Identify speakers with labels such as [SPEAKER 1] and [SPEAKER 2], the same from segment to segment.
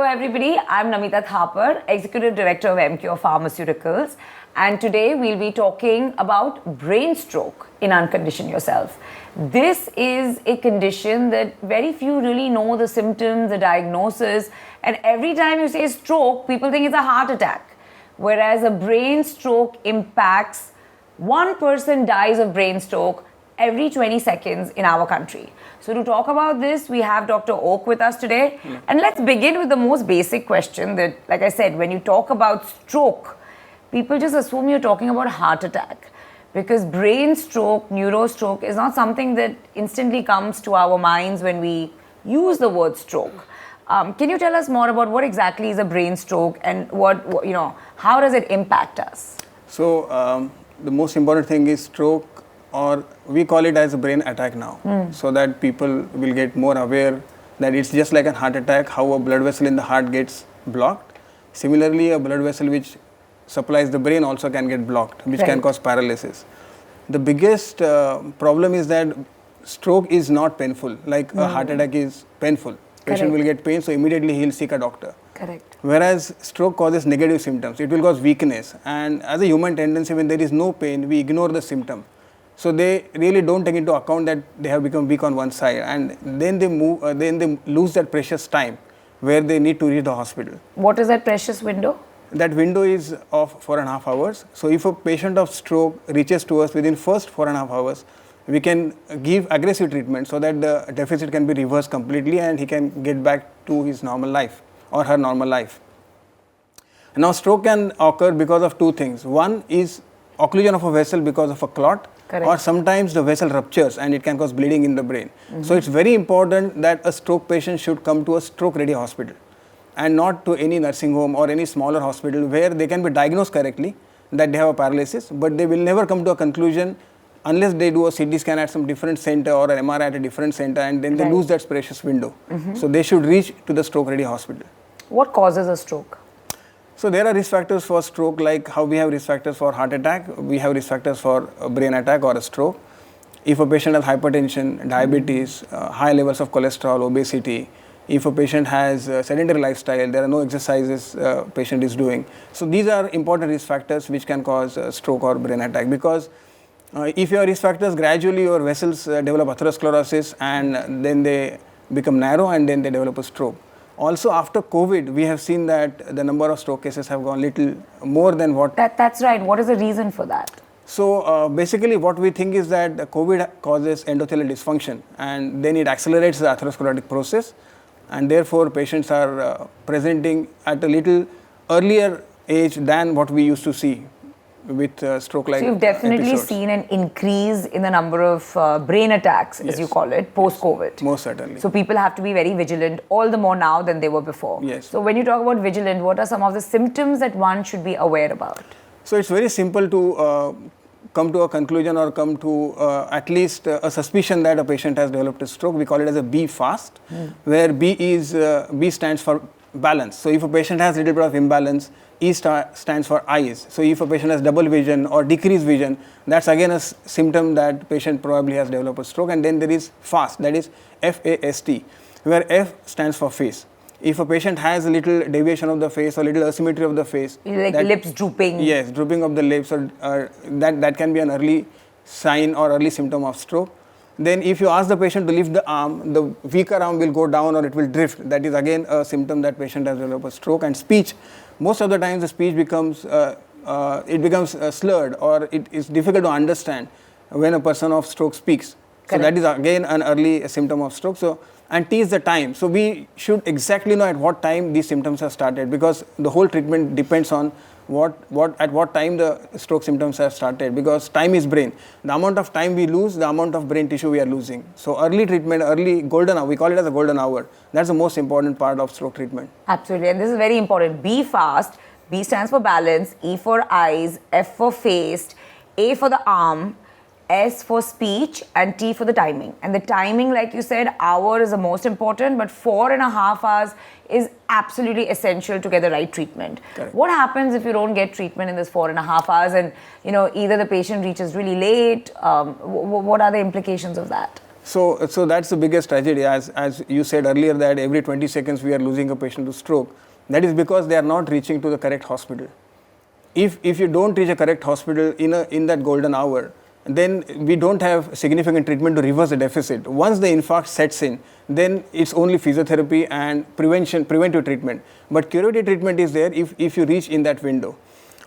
[SPEAKER 1] everybody. I'm Namita Thapar, Executive Director of MCure Pharmaceuticals, and today we'll be talking about brain stroke in Uncondition Yourself. This is a condition that very few really know the symptoms, the diagnosis, and every time you say stroke, people think it's a heart attack, whereas a brain stroke impacts one person dies of brain stroke every 20 seconds in our country. So to talk about this, we have Dr. Oak with us today. And let's begin with the most basic question that, like I said, when you talk about stroke, people just assume you're talking about heart attack. Because brain stroke, neurostroke is not something that instantly comes to our minds when we use the word stroke. Can you tell us more about what exactly is a brain stroke and how does it impact us?
[SPEAKER 2] So the most important thing is stroke, or we call it as a brain attack now, so that people will get more aware that it's just like a heart attack, how a blood vessel in the heart gets blocked. Similarly, a blood vessel which supplies the brain also can get blocked, which can cause paralysis. The biggest problem is that stroke is not painful, like a heart attack is painful. Patient will get pain, so immediately he'll seek a doctor.
[SPEAKER 1] Correct.
[SPEAKER 2] Whereas stroke causes negative symptoms. It will cause weakness, and as a human tendency, when there is no pain, we ignore the symptom. So they really don't take into account that they have become weak on one side, and then they lose that precious time where they need to reach the hospital.
[SPEAKER 1] What is that precious window?
[SPEAKER 2] That window is of 4.5 hours. So if a patient of stroke reaches to us within first 4.5 hours, we can give aggressive treatment so that the deficit can be reversed completely and he can get back to his normal life or her normal life. Now stroke can occur because of two things. One is occlusion of a vessel because of a clot. Correct. Or sometimes the vessel ruptures and it can cause bleeding in the brain. So it's very important that a stroke patient should come to a stroke ready hospital and not to any nursing home or any smaller hospital where they can be diagnosed correctly that they have a paralysis, but they will never come to a conclusion unless they do a CT scan at some different center or an MRI at a different center, and then they lose that precious window. So they should reach to the stroke ready hospital.
[SPEAKER 1] What causes a stroke?
[SPEAKER 2] So there are risk factors for stroke, like how we have risk factors for heart attack, we have risk factors for a brain attack or a stroke. If a patient has hypertension, diabetes, high levels of cholesterol, obesity, if a patient has a sedentary lifestyle, there are no exercises patient is doing. So these are important risk factors which can cause stroke or brain attack, because if your risk factors, gradually your vessels develop atherosclerosis and then they become narrow and then they develop a stroke. Also, after COVID, we have seen that the number of stroke cases have gone little more than what...
[SPEAKER 1] That's right. What is the reason for that?
[SPEAKER 2] So, basically what we think is that COVID causes endothelial dysfunction and then it accelerates the atherosclerotic process, and therefore patients are presenting at a little earlier age than what we used to see with stroke-like
[SPEAKER 1] So you've definitely
[SPEAKER 2] episodes.
[SPEAKER 1] seen an increase in the number of brain attacks, as you call it, post-COVID.
[SPEAKER 2] Most certainly.
[SPEAKER 1] So people have to be very vigilant, all the more now than they were before.
[SPEAKER 2] Yes.
[SPEAKER 1] So when you talk about vigilant, what are some of the symptoms that one should be aware about?
[SPEAKER 2] So it's very simple to come to a conclusion or come to at least a suspicion that a patient has developed a stroke. We call it as a B fast, where B stands for balance. So if a patient has a little bit of imbalance, E stands for eyes. So if a patient has double vision or decreased vision, that's again a symptom that patient probably has developed a stroke. And then there is FAST, that is F-A-S-T, where F stands for face. If a patient has a little deviation of the face or little asymmetry of the face,
[SPEAKER 1] Like lips drooping.
[SPEAKER 2] Yes, drooping of the lips, or that can be an early sign or early symptom of stroke. Then if you ask the patient to lift the arm, the weaker arm will go down or it will drift. That is again a symptom that patient has developed a stroke. And speech, most of the times the speech becomes slurred, or it is difficult to understand when a person of stroke speaks. Correct. So that is again an early symptom of stroke. So, and T is the time. So we should exactly know at what time these symptoms have started, because the whole treatment depends on at what time the stroke symptoms have started, because time is brain. The amount of time we lose, the amount of brain tissue we are losing. So early treatment, early golden hour, we call it as a golden hour. That's the most important part of stroke treatment.
[SPEAKER 1] Absolutely, and this is very important. B fast, B stands for balance, E for eyes, F for face, A for the arm, S for speech, and T for the timing. And the timing, like you said, hour is the most important, but 4.5 hours is absolutely essential to get the right treatment.
[SPEAKER 2] Correct.
[SPEAKER 1] What happens if you don't get treatment in this 4.5 hours and either the patient reaches really late? What are the implications of that?
[SPEAKER 2] So that's the biggest tragedy. As you said earlier, that every 20 seconds we are losing a patient to stroke. That is because they are not reaching to the correct hospital. If you don't reach a correct hospital in that golden hour, then we don't have significant treatment to reverse the deficit. Once the infarct sets in, then it's only physiotherapy and preventive treatment. But curative treatment is there if you reach in that window.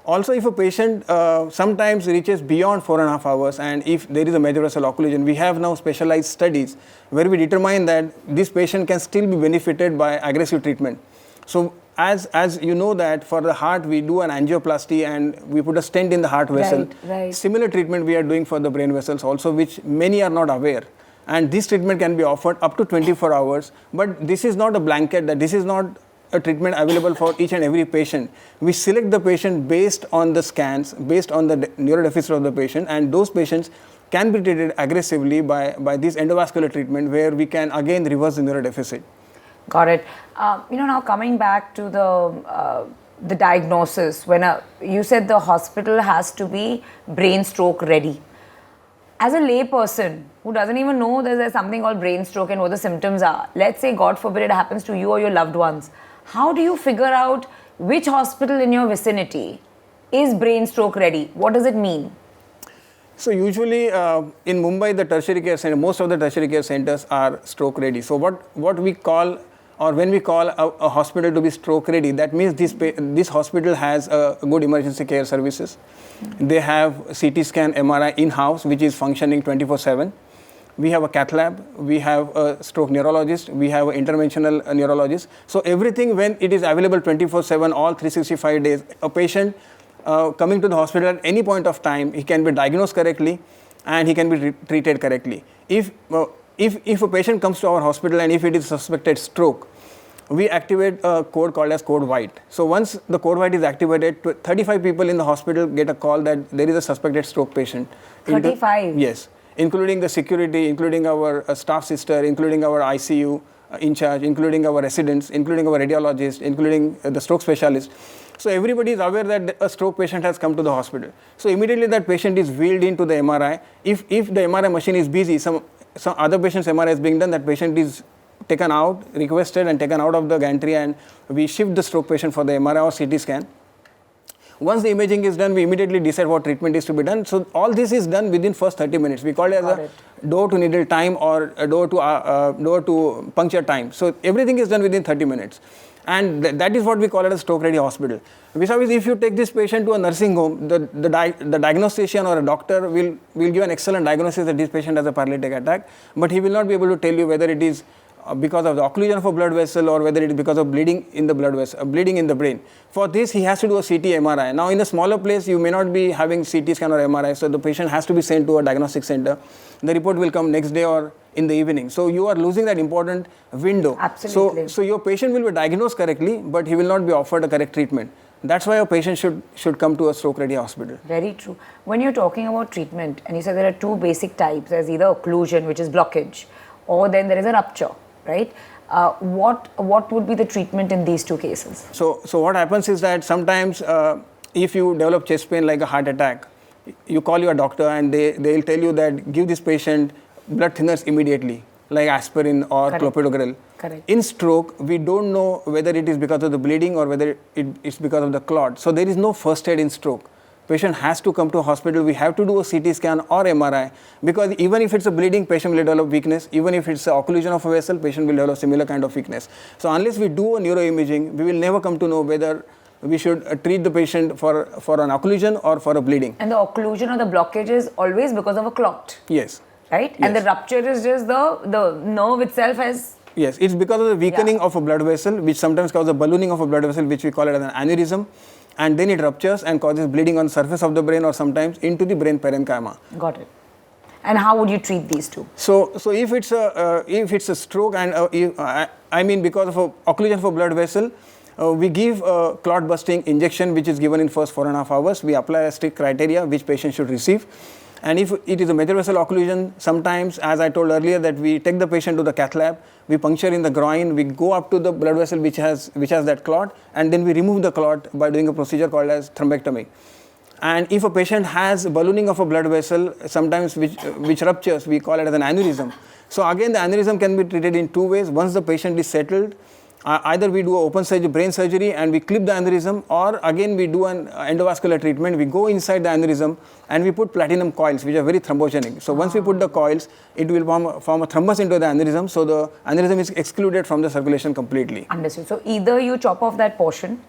[SPEAKER 2] Also, if a patient sometimes reaches beyond 4.5 hours, and if there is a major vessel occlusion, we have now specialized studies where we determine that this patient can still be benefited by aggressive treatment. So as you know that for the heart, we do an angioplasty and we put a stent in the heart vessel.
[SPEAKER 1] Right.
[SPEAKER 2] Similar treatment we are doing for the brain vessels also, which many are not aware. And this treatment can be offered up to 24 hours. But this is not a blanket, that this is not a treatment available for each and every patient. We select the patient based on the scans, based on the neurodeficit of the patient, and those patients can be treated aggressively by this endovascular treatment, where we can again reverse the neurodeficit.
[SPEAKER 1] Got it. Now coming back to the diagnosis, when you said the hospital has to be brain stroke ready. As a lay person who doesn't even know that there's something called brain stroke and what the symptoms are, let's say God forbid it happens to you or your loved ones, how do you figure out which hospital in your vicinity is brain stroke ready? What does it mean?
[SPEAKER 2] So usually in Mumbai, the tertiary care center, most of the tertiary care centers are stroke ready. So what we call, or when we call a hospital to be stroke ready, that means this hospital has a good emergency care services. They have CT scan, MRI in-house, which is functioning 24/7. We have a cath lab, we have a stroke neurologist, we have an interventional neurologist. So everything, when it is available 24/7, all 365 days, a patient coming to the hospital at any point of time, he can be diagnosed correctly and he can be treated correctly. If a patient comes to our hospital and if it is suspected stroke, we activate a code called as code white. So once the code white is activated, 35 people in the hospital get a call that there is a suspected stroke patient.
[SPEAKER 1] 35?
[SPEAKER 2] Yes, including the security, including our staff sister, including our ICU in charge, including our residents, including our radiologist, including the stroke specialist. So everybody is aware that a stroke patient has come to the hospital. So immediately that patient is wheeled into the MRI. If the MRI machine is busy, some other patient's MRI is being done, that patient is taken out, requested and taken out of the gantry, and we shift the stroke patient for the MRI or CT scan. Once the imaging is done, we immediately decide what treatment is to be done. So all this is done within first 30 minutes. We call it as a door to needle time or a door to puncture time. So everything is done within 30 minutes. And that is what we call it a stroke ready hospital. Besides, if you take this patient to a nursing home, the diagnostician or a doctor will give an excellent diagnosis that this patient has a paralytic attack, but he will not be able to tell you whether it is because of the occlusion of a blood vessel or whether it is because of bleeding in the blood vessel, bleeding in the brain. For this, he has to do a CT MRI. Now, in a smaller place, you may not be having CT scan or MRI, so the patient has to be sent to a diagnostic center. The report will come next day or in the evening. So you are losing that important window.
[SPEAKER 1] Absolutely.
[SPEAKER 2] So your patient will be diagnosed correctly, but he will not be offered a correct treatment. That's why a patient should come to a stroke-ready hospital.
[SPEAKER 1] Very true. When you're talking about treatment, and you said there are two basic types, there's either occlusion, which is blockage, or then there is a rupture, right? What would be the treatment in these two cases?
[SPEAKER 2] So what happens is that sometimes if you develop chest pain like a heart attack, you call your doctor and they'll tell you that give this patient blood thinners immediately, like aspirin or clopidogrel.
[SPEAKER 1] Correct.
[SPEAKER 2] In stroke, we don't know whether it is because of the bleeding or whether it's because of the clot. So there is no first aid in stroke. Patient has to come to a hospital. We have to do a CT scan or MRI, because even if it's a bleeding, patient will develop weakness. Even if it's an occlusion of a vessel, patient will develop similar kind of weakness. So unless we do a neuroimaging, we will never come to know whether we should treat the patient for an occlusion or for a bleeding.
[SPEAKER 1] And the occlusion or the blockage is always because of a clot.
[SPEAKER 2] Yes.
[SPEAKER 1] Right?
[SPEAKER 2] Yes.
[SPEAKER 1] And the rupture is just the nerve itself has...
[SPEAKER 2] Yes, it's because of the weakening of a blood vessel, which sometimes causes a ballooning of a blood vessel, which we call it as an aneurysm. And then it ruptures and causes bleeding on the surface of the brain or sometimes into the brain parenchyma.
[SPEAKER 1] Got it. And how would you treat these two?
[SPEAKER 2] So if it's a stroke and because of a occlusion of a blood vessel, we give a clot busting injection, which is given in first 4.5 hours. We apply a strict criteria which patient should receive. And if it is a major vessel occlusion, sometimes, as I told earlier, that we take the patient to the cath lab, we puncture in the groin, we go up to the blood vessel which has that clot, and then we remove the clot by doing a procedure called as thrombectomy. And if a patient has ballooning of a blood vessel, sometimes which ruptures, we call it as an aneurysm. So again, the aneurysm can be treated in two ways. Once the patient is settled, either we do open surgery, brain surgery, and we clip the aneurysm, or again we do an endovascular treatment. We go inside the aneurysm and we put platinum coils, which are very thrombogenic. So once we put the coils, it will form a thrombus into the aneurysm, so the aneurysm is excluded from the circulation completely.
[SPEAKER 1] Understood. So either you chop off that portion,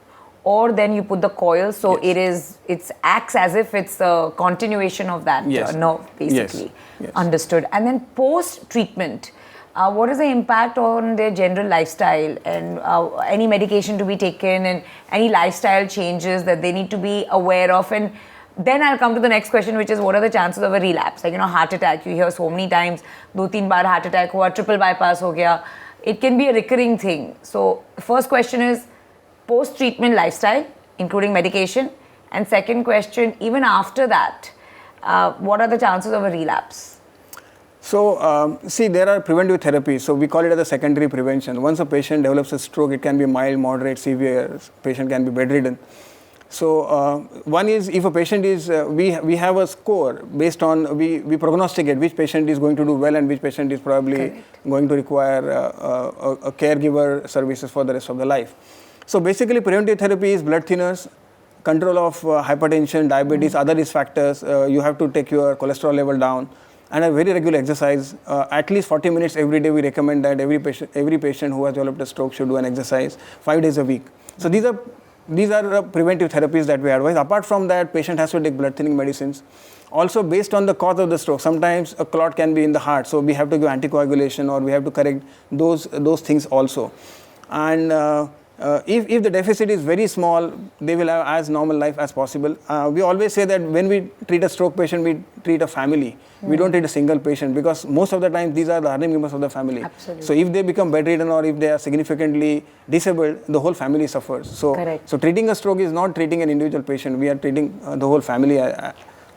[SPEAKER 1] or then you put the coil, so
[SPEAKER 2] Yes.
[SPEAKER 1] it acts as if it's a continuation of that nerve, basically.
[SPEAKER 2] Yes.
[SPEAKER 1] Understood. And then post-treatment, what is the impact on their general lifestyle, and any medication to be taken, and any lifestyle changes that they need to be aware of? And then I'll come to the next question, which is what are the chances of a relapse? Like, heart attack, you hear so many times, 2-3 baar heart attack hua, triple bypass ho gaya. It can be a recurring thing. So the first question is post-treatment lifestyle, including medication. And second question, even after that, what are the chances of a relapse?
[SPEAKER 2] So, see, there are preventive therapies. So, we call it as a secondary prevention. Once a patient develops a stroke, it can be mild, moderate, severe. Patient can be bedridden. So, one is if a patient is, we have a score based on, we prognosticate which patient is going to do well and which patient is probably going to require a caregiver services for the rest of the life. So, basically, preventive therapy is blood thinners, control of hypertension, diabetes, other risk factors. You have to take your cholesterol level down, and a very regular exercise. At least 40 minutes every day. We recommend that every patient who has developed a stroke should do an exercise 5 days a week. So these are preventive therapies that we advise. Apart from that, patient has to take blood thinning medicines. Also, based on the cause of the stroke, sometimes a clot can be in the heart, so we have to give anticoagulation, or we have to correct those things also. And if the deficit is very small, they will have as normal life as possible. We always say that when we treat a stroke patient, we treat a family. We don't treat a single patient, because most of the time these are the earning members of the family.
[SPEAKER 1] Absolutely.
[SPEAKER 2] So if they become bedridden or if they are significantly disabled, the whole family suffers. So treating a stroke is not treating an individual patient. We are treating the whole family when a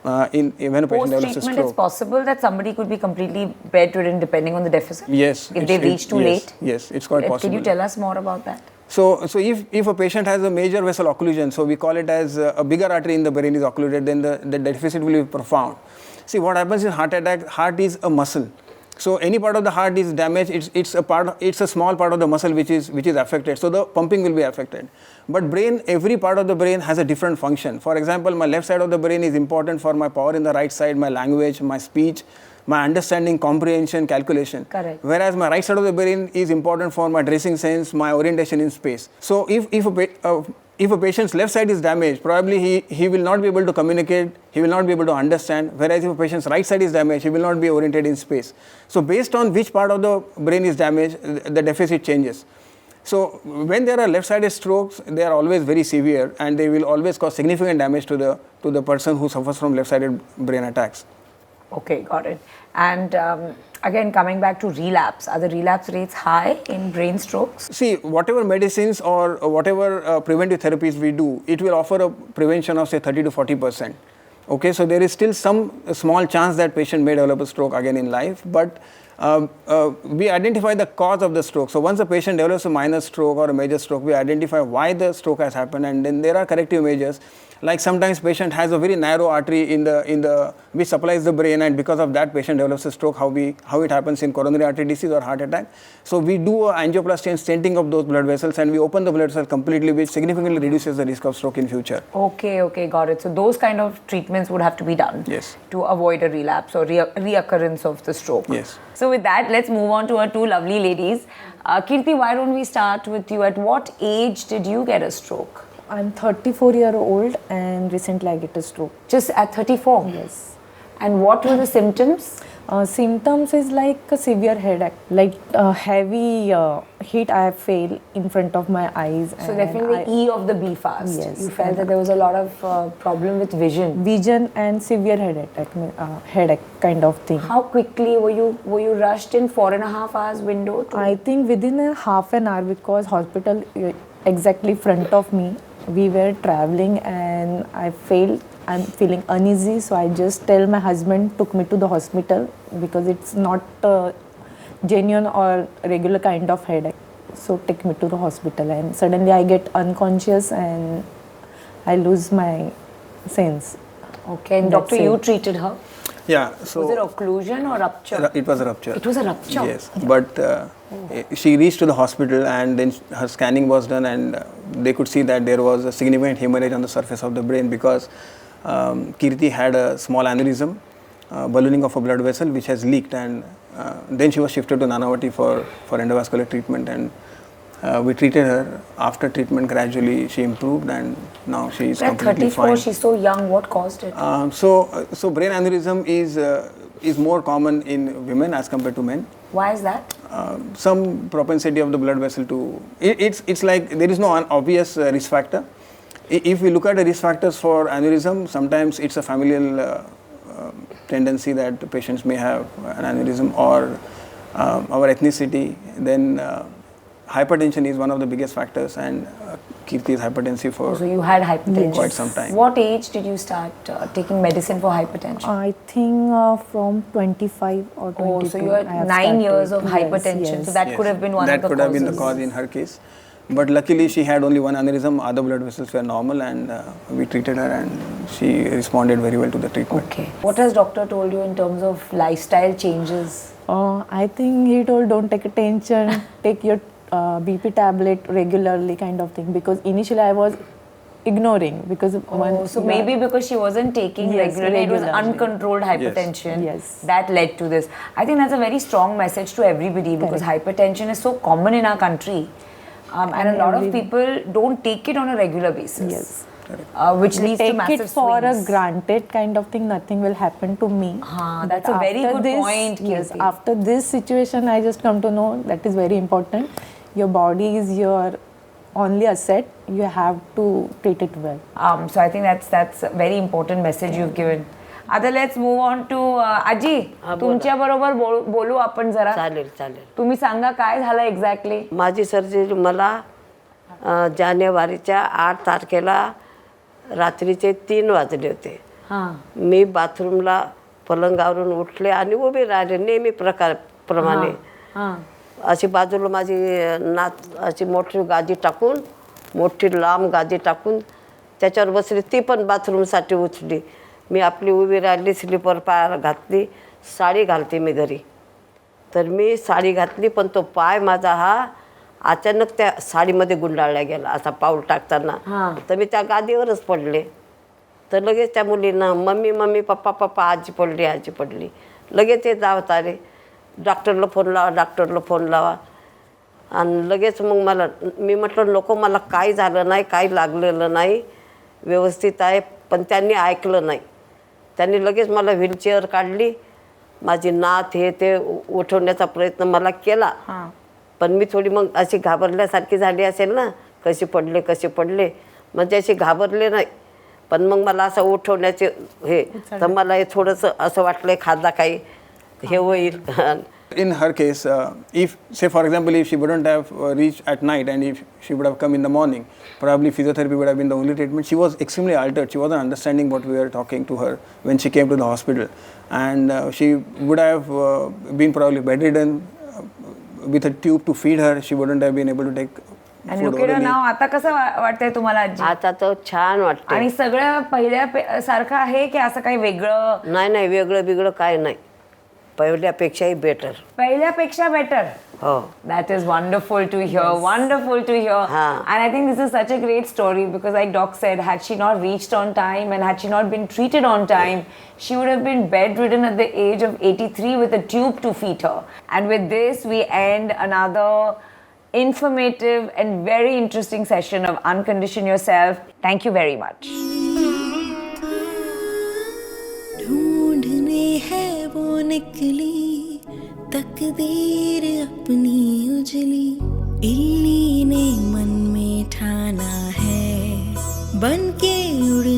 [SPEAKER 2] patient develops a
[SPEAKER 1] Post-treatment,
[SPEAKER 2] stroke.
[SPEAKER 1] it's possible that somebody could be completely bedridden depending on the deficit?
[SPEAKER 2] Yes.
[SPEAKER 1] If they reach too late?
[SPEAKER 2] Yes, it's quite possible.
[SPEAKER 1] Can you tell us more about that?
[SPEAKER 2] So if a patient has a major vessel occlusion, so we call it as a bigger artery in the brain is occluded, then the deficit will be profound. See, what happens in heart attack, heart is a muscle. So any part of the heart is damaged, it's a small part of the muscle which is affected, so the pumping will be affected. But brain, every part of the brain has a different function. For example, my left side of the brain is important for my power in the right side, my language, my speech, my understanding, comprehension, calculation.
[SPEAKER 1] Correct.
[SPEAKER 2] Whereas my right side of the brain is important for my dressing sense, my orientation in space. So if a patient's left side is damaged, probably he will not be able to communicate, he will not be able to understand. Whereas if a patient's right side is damaged, he will not be oriented in space. So based on which part of the brain is damaged, the deficit changes. So when there are left-sided strokes, they are always very severe, and they will always cause significant damage to the person who suffers from left-sided brain attacks.
[SPEAKER 1] Okay, got it. And again, coming back to relapse, are the relapse rates high in brain strokes?
[SPEAKER 2] See, whatever medicines or whatever preventive therapies we do, it will offer a prevention of say 30 to 40%. Okay, so there is still some small chance that patient may develop a stroke again in life, but we identify the cause of the stroke. So once a patient develops a minor stroke or a major stroke, we identify why the stroke has happened, and then there are corrective measures. Like sometimes patient has a very narrow artery in the which supplies the brain, and because of that patient develops a stroke. How it happens in coronary artery disease or heart attack. So we do angioplasty and stenting of those blood vessels, and we open the blood vessel completely, which significantly reduces the risk of stroke in future.
[SPEAKER 1] Okay, got it. So those kind of treatments would have to be done to avoid a relapse or reoccurrence of the stroke.
[SPEAKER 2] Yes.
[SPEAKER 1] So with that, let's move on to our two lovely ladies. Kirti, why don't we start with you? At what age did you get a stroke?
[SPEAKER 3] I'm 34-year-old and recently I get a stroke.
[SPEAKER 1] Just at 34?
[SPEAKER 3] Yes.
[SPEAKER 1] And what were the symptoms?
[SPEAKER 3] Symptoms is like a severe headache, like heavy heat I feel in front of my eyes.
[SPEAKER 1] So definitely E of the B fast.
[SPEAKER 3] Yes.
[SPEAKER 1] You felt that there was a lot of problem with vision.
[SPEAKER 3] Vision and severe headache kind of thing.
[SPEAKER 1] How quickly were you rushed in 4.5 hours window?
[SPEAKER 3] I think within a half an hour, because hospital exactly front of me. We were traveling and I'm feeling uneasy, so I just tell my husband took me to the hospital because it's not a genuine or regular kind of headache. So take me to the hospital, and suddenly I get unconscious and I lose my sense.
[SPEAKER 1] Okay, and
[SPEAKER 3] That's
[SPEAKER 1] doctor,
[SPEAKER 3] it.
[SPEAKER 1] you treated her.
[SPEAKER 2] Yeah, so
[SPEAKER 1] Was it occlusion or rupture?
[SPEAKER 2] it was a rupture.
[SPEAKER 1] It was a rupture.
[SPEAKER 2] Yes, but she reached to the hospital and then her scanning was done and they could see that there was a significant hemorrhage on the surface of the brain because Kirti had a small aneurysm, ballooning of a blood vessel which has leaked, and then she was shifted to Nanavati for endovascular treatment, and we treated her. After treatment, gradually she improved and now she is
[SPEAKER 1] At
[SPEAKER 2] completely
[SPEAKER 1] 34,
[SPEAKER 2] fine.
[SPEAKER 1] she's so young. What caused it?
[SPEAKER 2] So brain aneurysm is more common in women as compared to men.
[SPEAKER 1] Why is that?
[SPEAKER 2] Some propensity of the blood vessel to it's like there is no obvious risk factor. If we look at the risk factors for aneurysm, sometimes it's a familial tendency that the patients may have an aneurysm, or our ethnicity. Then hypertension is one of the biggest factors, and Kirti is hypertensive for
[SPEAKER 1] So you had hypertension.
[SPEAKER 2] quite some time.
[SPEAKER 1] What age did you start taking medicine for hypertension?
[SPEAKER 3] I think from 25 or 22.
[SPEAKER 1] Oh, so you had
[SPEAKER 3] I have
[SPEAKER 1] 9 years of
[SPEAKER 3] started.
[SPEAKER 1] hypertension.
[SPEAKER 3] Yes,
[SPEAKER 1] So that
[SPEAKER 2] Yes,
[SPEAKER 1] could have been one
[SPEAKER 2] that
[SPEAKER 1] of the
[SPEAKER 2] could
[SPEAKER 1] causes.
[SPEAKER 2] have been the cause in her case. But luckily she had only one aneurysm, other blood vessels were normal, and we treated her and she responded very well to the treatment.
[SPEAKER 1] Okay. What has doctor told you in terms of lifestyle changes?
[SPEAKER 3] I think he told don't take attention, take your BP tablet regularly, kind of thing. Because initially I was ignoring because
[SPEAKER 1] So maybe because she wasn't taking
[SPEAKER 3] Yes,
[SPEAKER 1] regularly, it was
[SPEAKER 3] regularly.
[SPEAKER 1] uncontrolled hypertension.
[SPEAKER 3] Yes.
[SPEAKER 1] That led to this. I think that's a very strong message to everybody because hypertension is so common in our country. And a lot of people don't take it on a regular basis.
[SPEAKER 3] Yes.
[SPEAKER 1] Which
[SPEAKER 3] They
[SPEAKER 1] leads to
[SPEAKER 3] take
[SPEAKER 1] massive
[SPEAKER 3] it for
[SPEAKER 1] swings.
[SPEAKER 3] a granted kind of thing. Nothing will happen to me.
[SPEAKER 1] That's
[SPEAKER 3] But
[SPEAKER 1] a very
[SPEAKER 3] after
[SPEAKER 1] good point,
[SPEAKER 3] Yes,
[SPEAKER 1] Kirti.
[SPEAKER 3] after this situation, I just come to know that is very important. Your body is your only asset. You have to treat it well.
[SPEAKER 1] So I think that's a very important message you've given. आता let's move on to आजी, तुमच्या बरोबर बोलू आपण जरा.
[SPEAKER 4] चालेल चालेल.
[SPEAKER 1] तुम्ही सांगा काय झालं एक्झॅक्टली.
[SPEAKER 4] माझी सर्जरी मला जानेवारीच्या 8 तारखेला रात्रीचे 3 वाजले होते. मी बाथरूमला पलंगावरून उठले आणि उभे राहिले नेहमी प्रमाणे. अशी बाजूला माझी नात अशी मोठी गादी टाकून, मोठी लांब गादी टाकून त्याच्यावर बसली. ती पण बाथरूमसाठी उचली. मी आपली उभी राहिली, स्लीपर पायाला घातली, साडी घालते मी घरी. तर मी साडी घातली पण तो पाय माझा हा अचानक त्या साडीमध्ये गुंडाळला गेला असा पाऊल टाकताना. तर मी त्या गादीवरच पडले. तर लगेच त्या मुलींना मम्मी मम्मी पप्पा पप्पा आजी पडली आजी पडली. लगेच ते धावत आले. डॉक्टरला फोन लावा डॉक्टरला फोन लावा. आणि लगेच मग मला मी म्हटलं नको, मला काही झालं नाही, काही लागलेलं नाही, व्यवस्थित आहे. पण त्यांनी ऐकलं नाही. त्यांनी लगेच मला व्हीलचेअर काढली. माझी नात हे ते उठवण्याचा प्रयत्न मला केला. पण मी थोडी मग अशी घाबरल्यासारखी झाली असेल ना, कशी पडले म्हणजे अशी घाबरले नाही. पण मग मला असं उठवण्याचे हे तर मला हे थोडंसं असं वाटलं खादा काही हे होईल.
[SPEAKER 2] In her case, if say for example if she wouldn't have reached at night and if she would have come in the morning, probably physiotherapy would have been the only treatment. She was extremely altered. She wasn't understanding what we were talking to her when she came to the hospital, and she would have been probably bedridden. With a tube to feed her, she wouldn't have been able to take
[SPEAKER 1] आणि
[SPEAKER 2] food
[SPEAKER 1] look at her
[SPEAKER 2] orally.
[SPEAKER 1] now. आता कसं वाटतंय तुम्हाला आजी?
[SPEAKER 4] आता तर छान वाटतं.
[SPEAKER 1] आणि सगळं पहिल्या सारखं आहे की असं काही वेगळं?
[SPEAKER 4] नाही वेगळं बिगळं काय नाही, पहिल्यापेक्षाही बेटर.
[SPEAKER 1] पहिल्यापेक्षा बेटर.
[SPEAKER 4] हो.
[SPEAKER 1] That is wonderful to hear. Wonderful to hear. And I think this is such a great story because, like Doc said, had she not reached on time and had she not been treated on time, she would have been bedridden at the age of 83 with a tube to feed her. And with this, we end another informative and very interesting session of Uncondition Yourself. Thank you very much.
[SPEAKER 5] ढूंढने है वो निकली तकदीर अपनी उजली, इल्ली ने मन में ठाना है बन के उड़